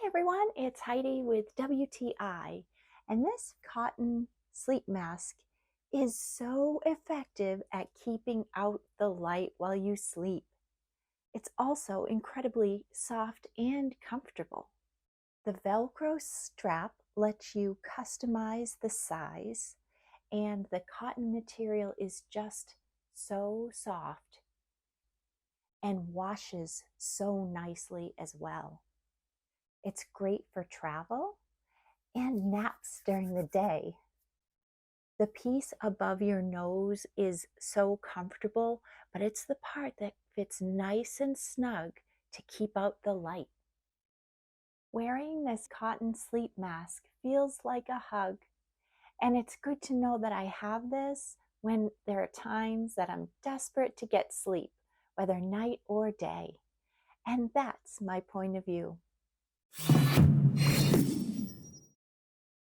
everyone, it's Heidi with WTI, and this cotton sleep mask is so effective at keeping out the light while you sleep. It's also incredibly soft and comfortable. The Velcro strap lets you customize the size, and the cotton material is just so soft and washes so nicely as well. It's great for travel and naps during the day. The piece above your nose is so comfortable, but it's the part that fits nice and snug to keep out the light. Wearing this cotton sleep mask feels like a hug, and it's good to know that I have this when there are times that I'm desperate to get sleep, whether night or day. And that's my point of view.